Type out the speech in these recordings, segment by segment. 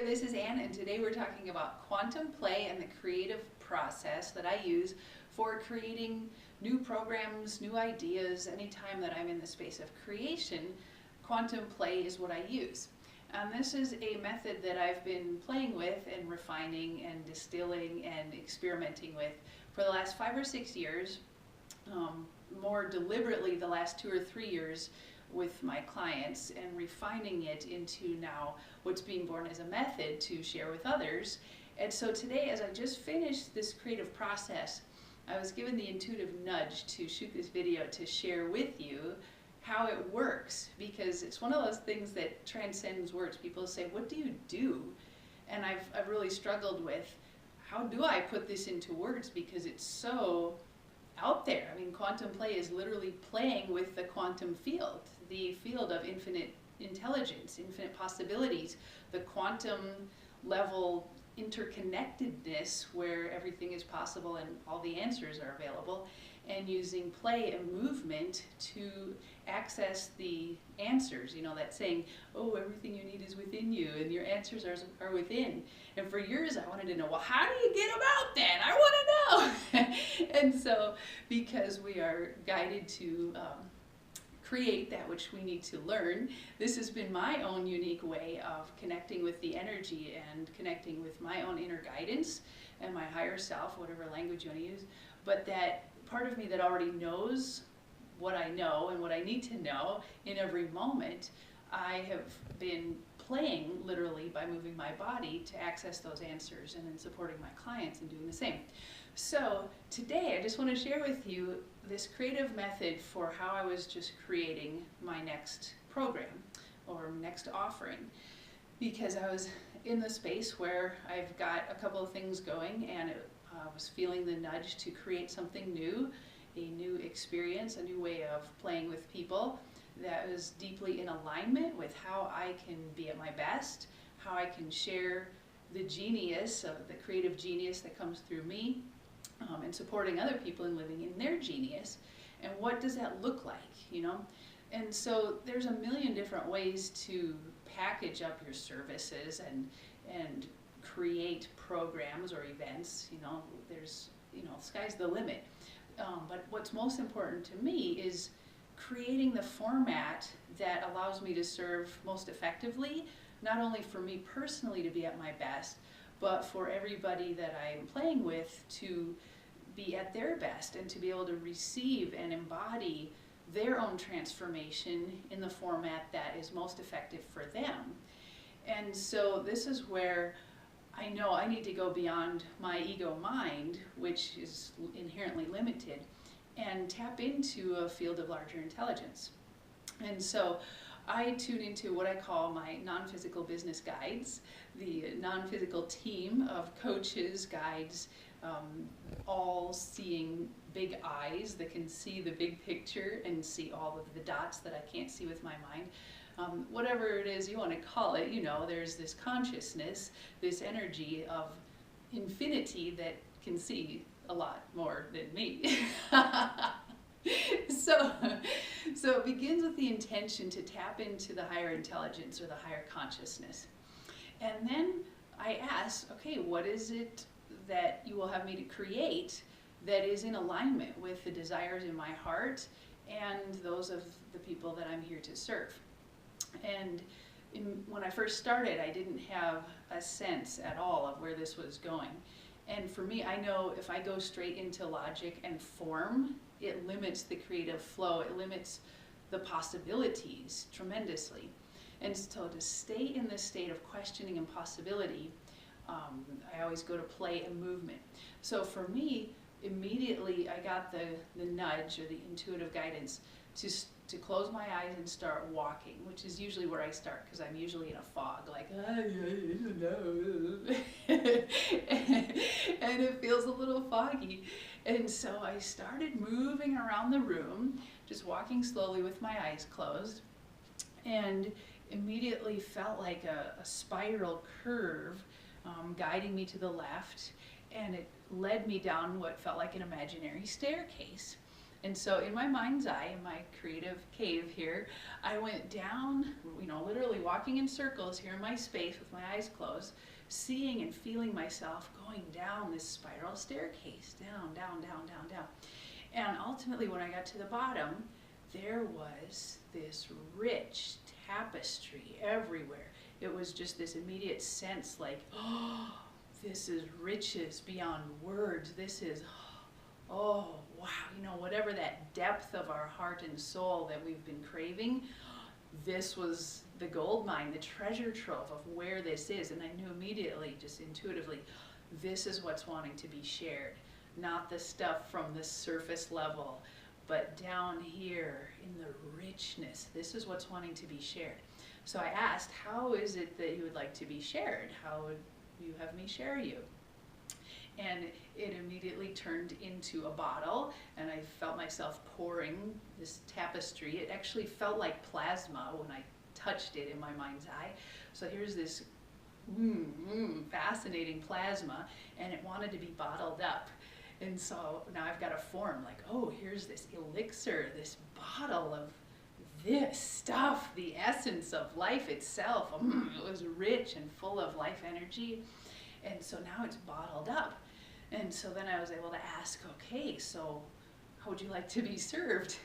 This is Anne, and today we're talking about quantum play and the creative process that I use for creating new programs, new ideas. Anytime that I'm in the space of creation, quantum play is what I use. And this is a method that I've been playing with and refining and distilling and experimenting with for the last 5 or 6 years, more deliberately the last 2 or 3 years with my clients, and refining it into now what's being born as a method to share with others. And so today, as I just finished this creative process, I was given the intuitive nudge to shoot this video to share with you how it works, because it's one of those things that transcends words. People say, what do you do? And I've really struggled with, how do I put this into words, because it's so out there. I mean, quantum play is literally playing with the quantum field, the field of infinite intelligence, infinite possibilities, the quantum level interconnectedness where everything is possible and all the answers are available, and using play and movement to access the answers. You know, that saying, oh, everything you need is within you and your answers are within. And for years I wanted to know, well, how do you get them out then? I want to know. And so, because we are guided to create that which we need to learn, this has been my own unique way of connecting with the energy and connecting with my own inner guidance and my higher self, whatever language you want to use. But that part of me that already knows what I know and what I need to know in every moment, I have been playing literally by moving my body to access those answers, and then supporting my clients and doing the same. So today I just want to share with you this creative method for how I was just creating my next program or next offering, because I was in the space where I've got a couple of things going, and I was feeling the nudge to create something new, a new experience, a new way of playing with people that was deeply in alignment with how I can be at my best, how I can share the genius, the creative genius that comes through me, and supporting other people in living in their genius. And what does that look like, you know? And so there's a million different ways to package up your services and create programs or events. You know, there's, you know, sky's the limit. But what's most important to me is creating the format that allows me to serve most effectively, not only for me personally to be at my best, but for everybody that I am playing with to be at their best and to be able to receive and embody their own transformation in the format that is most effective for them. And so this is where I know I need to go beyond my ego mind, which is inherently limited, and tap into a field of larger intelligence. And so I tune into what I call my non-physical business guides, the non-physical team of coaches, guides, all seeing big eyes that can see the big picture and see all of the dots that I can't see with my mind. Whatever it is you want to call it, you know, there's this consciousness, this energy of infinity that can see a lot more than me. So it begins with the intention to tap into the higher intelligence or the higher consciousness. And then I ask, okay, what is it that you will have me to create that is in alignment with the desires in my heart and those of the people that I'm here to serve? And when I first started, I didn't have a sense at all of where this was going. And for me, I know if I go straight into logic and form, it limits the creative flow, it limits the possibilities tremendously. And so to stay in this state of questioning and possibility, I always go to play and movement. So for me, immediately I got the nudge or the intuitive guidance to close my eyes and start walking, which is usually where I start, because I'm usually in a fog, like, I don't know. And it feels a little foggy. And so I started moving around the room, just walking slowly with my eyes closed, and immediately felt like a spiral curve guiding me to the left, and it led me down what felt like an imaginary staircase. And so in my mind's eye, in my creative cave here, I went down, literally walking in circles here in my space with my eyes closed, seeing and feeling myself going down this spiral staircase, down, down, down, down, down. And ultimately when I got to the bottom, there was this rich tapestry everywhere. It was just this immediate sense like, oh, this is riches beyond words. This is, oh, wow, whatever that depth of our heart and soul that we've been craving, this was the gold mine, the treasure trove of where this is. And I knew immediately, just intuitively, this is what's wanting to be shared. Not the stuff from the surface level, but down here in the richness. This is what's wanting to be shared. So I asked, how is it that you would like to be shared? How would you have me share you? And it immediately turned into a bottle, and I felt myself pouring this tapestry. It actually felt like plasma when I touched it in my mind's eye. So here's this fascinating plasma, and it wanted to be bottled up. And so now I've got a form like, oh, here's this elixir, this bottle of this stuff, the essence of life itself. It was rich and full of life energy. And so now it's bottled up. And so then I was able to ask, okay, so how would you like to be served?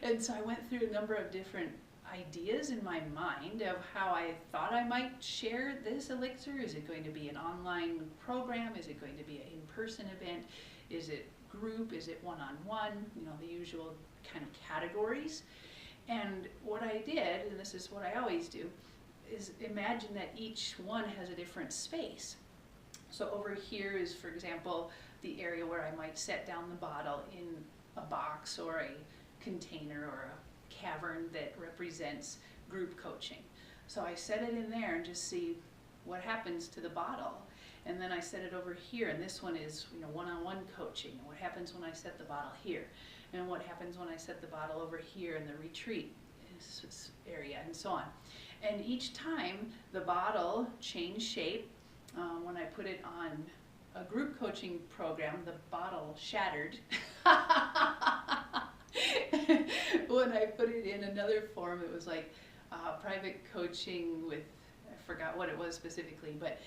And so I went through a number of different ideas in my mind of how I thought I might share this elixir. Is it going to be an online program? Is it going to be an in-person event? Is it group? Is it one-on-one? The usual kind of categories. And what I did, and this is what I always do, is imagine that each one has a different space. So over here is, for example, the area where I might set down the bottle in a box or a container or a cavern that represents group coaching. So I set it in there and just see what happens to the bottle. And then I set it over here, and this one is one-on-one coaching. And what happens when I set the bottle here? And what happens when I set the bottle over here in the retreat area, and so on. And each time the bottle changed shape. When I put it on a group coaching program, the bottle shattered. When I put it in another form, it was like private coaching with, I forgot what it was specifically, but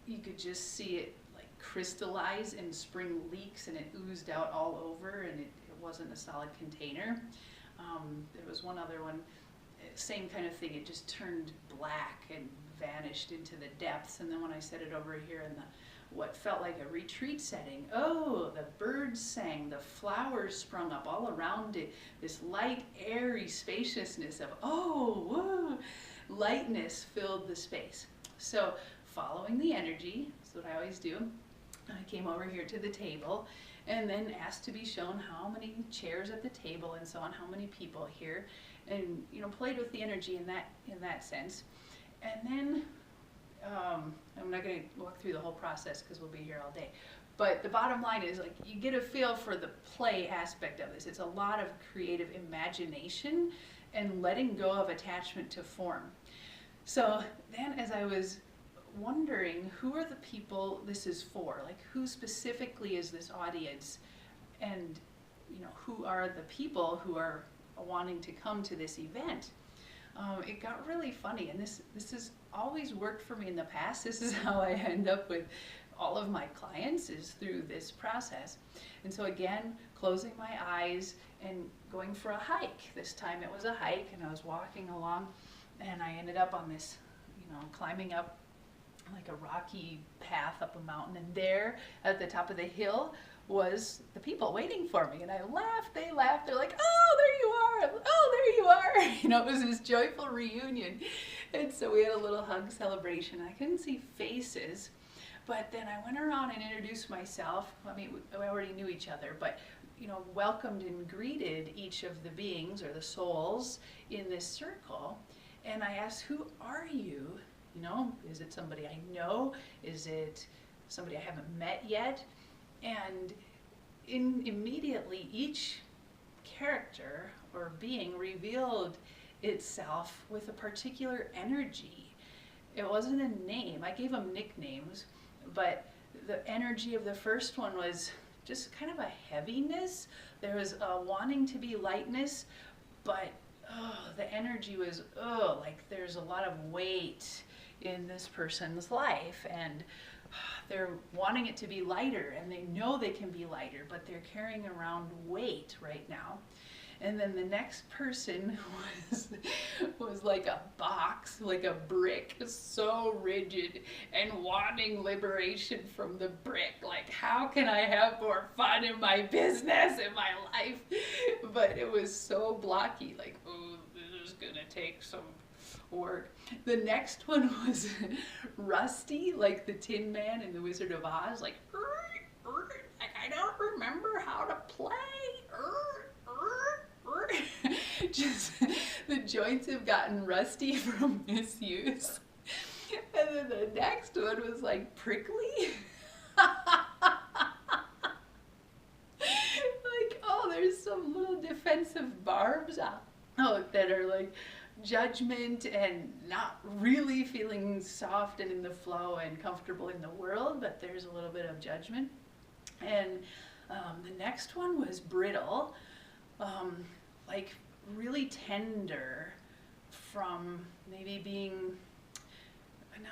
you could just see it like crystallize and spring leaks, and it oozed out all over, and it wasn't a solid container. There was one other one, same kind of thing. It just turned black and vanished into the depths. And then when I set it over here in what felt like a retreat setting, oh, the birds sang, the flowers sprung up all around it, this light, airy spaciousness of, oh, whoa, lightness filled the space. So following the energy, that's what I always do. I came over here to the table and then asked to be shown how many chairs at the table and so on, how many people here, and played with the energy in that sense. And then I'm not going to walk through the whole process because we'll be here all day. But the bottom line is, like, you get a feel for the play aspect of this. It's a lot of creative imagination and letting go of attachment to form. So then as I was wondering, who are the people this is for? Like, who specifically is this audience? And who are the people who are wanting to come to this event? It got really funny, and this has always worked for me in the past. This is how I end up with all of my clients, is through this process. And so again, closing my eyes and going for a hike. This time it was a hike, and I was walking along, and I ended up on this, climbing up like a rocky path up a mountain, and there at the top of the hill was the people waiting for me, and I laughed, they laughed, they're like, oh, there you are, oh, there you are. It was this joyful reunion. And so we had a little hug celebration. I couldn't see faces, but then I went around and introduced myself. I mean, we already knew each other, but welcomed and greeted each of the beings or the souls in this circle. And I asked, who are you? Is it somebody I know? Is it somebody I haven't met yet? And immediately each character or being revealed itself with a particular energy. It wasn't a name. I gave them nicknames, but the energy of the first one was just kind of a heaviness. There was a wanting to be lightness, but the energy was, like there's a lot of weight in this person's life, and they're wanting it to be lighter, and they know they can be lighter, but they're carrying around weight right now. And then the next person was like a box, like a brick, so rigid and wanting liberation from the brick. Like, how can I have more fun in my business, in my life? But it was so blocky, like, oh, this is gonna take some work. The next one was Rusty, like the Tin Man in The Wizard of Oz, like I don't remember how to play. Just the joints have gotten rusty from misuse. And then the next one was like Prickly. Like, oh, there's some little defensive barbs that are like judgment and not really feeling soft and in the flow and comfortable in the world, but there's a little bit of judgment. And the next one was Brittle, like really tender from maybe being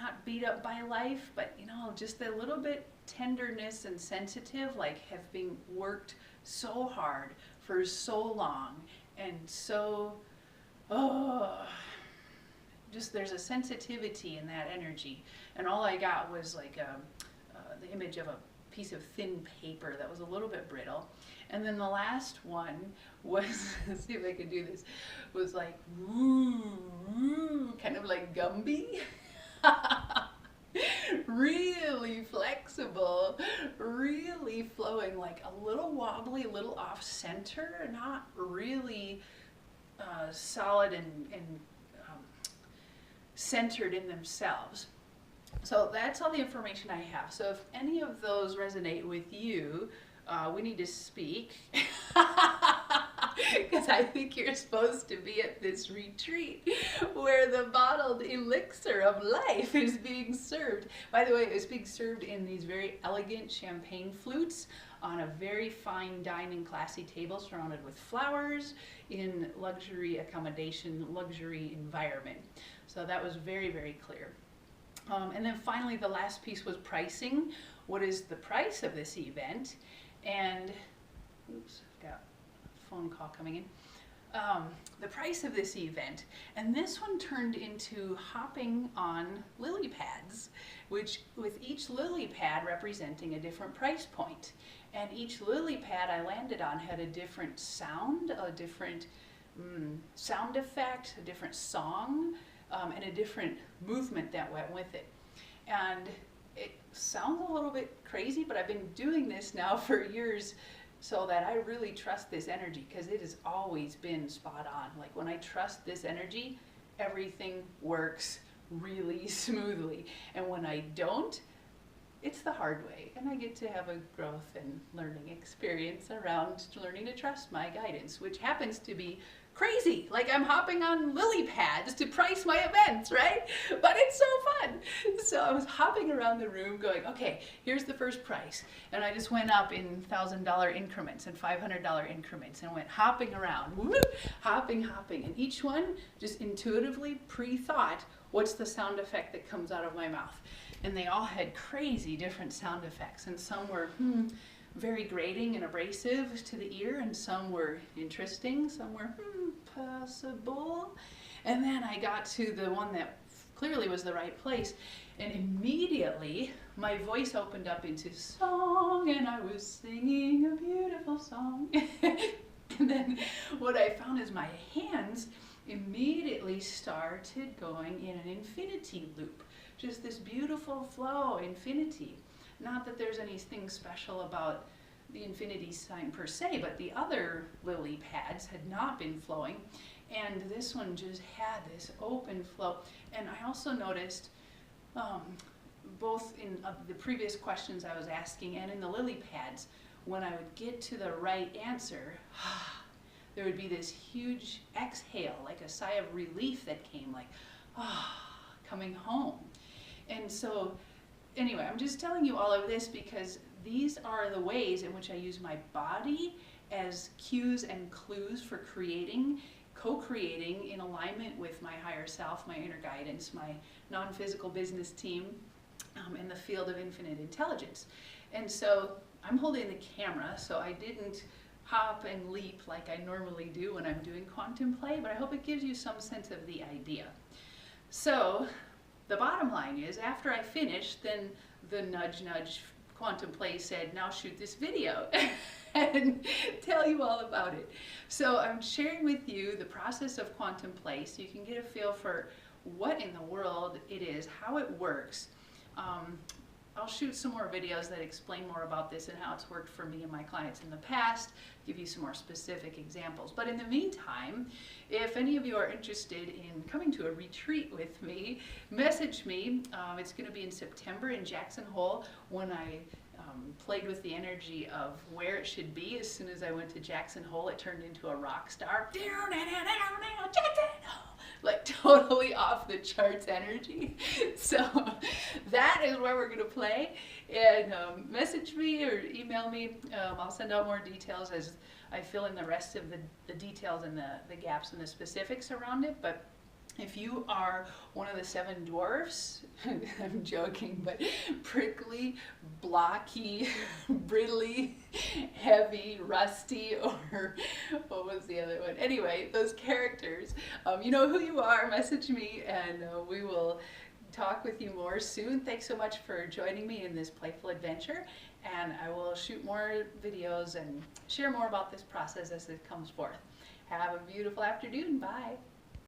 not beat up by life, but just a little bit tenderness and sensitive, like have been worked so hard for so long, and so just there's a sensitivity in that energy. And all I got was like the image of a piece of thin paper that was a little bit brittle. And then the last one was, let's see if I can do this, was like woo, woo, kind of like Gumby. Really flexible, really flowing, like a little wobbly, a little off center, not really solid and centered in themselves. So that's all the information I have. So if any of those resonate with you, we need to speak. Because I think you're supposed to be at this retreat where the bottled elixir of life is being served. By the way, it's being served in these very elegant champagne flutes on a very fine dining classy table surrounded with flowers in luxury accommodation, luxury environment. So that was very, very clear. And then finally, the last piece was pricing. What is the price of this event? And, oops, got a phone call coming in. The price of this event. And this one turned into hopping on lily pads, which with each lily pad representing a different price point. And each lily pad I landed on had a different sound, a different sound effect, a different song, and a different movement that went with it. And it sounds a little bit crazy, but I've been doing this now for years so that I really trust this energy, because it has always been spot on. Like when I trust this energy, everything works really smoothly. And when I don't, it's the hard way. And I get to have a growth and learning experience around learning to trust my guidance, which happens to be crazy. Like I'm hopping on lily pads to price my events, right? But it's so fun. So I was hopping around the room going, okay, here's the first price. And I just went up in $1,000 increments and $500 increments and went hopping around, woo, hopping. And each one just intuitively pre-thought, what's the sound effect that comes out of my mouth? And they all had crazy different sound effects. And some were, very grating and abrasive to the ear, and some were interesting, some were possible. And then I got to the one that clearly was the right place, and immediately my voice opened up into song, and I was singing a beautiful song. And then what I found is my hands immediately started going in an infinity loop, just this beautiful flow, infinity. Not that there's anything special about the infinity sign per se, but the other lily pads had not been flowing, and this one just had this open flow. And I also noticed, both in the previous questions I was asking and in the lily pads, when I would get to the right answer, there would be this huge exhale, like a sigh of relief that came, like, coming home. And so anyway, I'm just telling you all of this because these are the ways in which I use my body as cues and clues for creating, co-creating in alignment with my higher self, my inner guidance, my non-physical business team in the field of infinite intelligence. And so I'm holding the camera, so I didn't hop and leap like I normally do when I'm doing quantum play, but I hope it gives you some sense of the idea. So the bottom line is, after I finished, then the nudge nudge quantum play said, now shoot this video and tell you all about it. So I'm sharing with you the process of quantum play so you can get a feel for what in the world it is, how it works. I'll shoot some more videos that explain more about this and how it's worked for me and my clients in the past, give you some more specific examples. But in the meantime, if any of you are interested in coming to a retreat with me, message me. It's going to be in September in Jackson Hole, when I played with the energy of where it should be. As soon as I went to Jackson Hole, it turned into a rock star. Jackson Hole! Like totally off the charts energy. So that is where we're going to play. And message me or email me. I'll send out more details as I fill in the rest of the details and the gaps and the specifics around it. But if you are one of the 7 dwarfs, I'm joking, but prickly, blocky, brittly, heavy, rusty, or what was the other one? Anyway, those characters, you know who you are. Message me and we will talk with you more soon. Thanks so much for joining me in this playful adventure, and I will shoot more videos and share more about this process as it comes forth. Have a beautiful afternoon. Bye.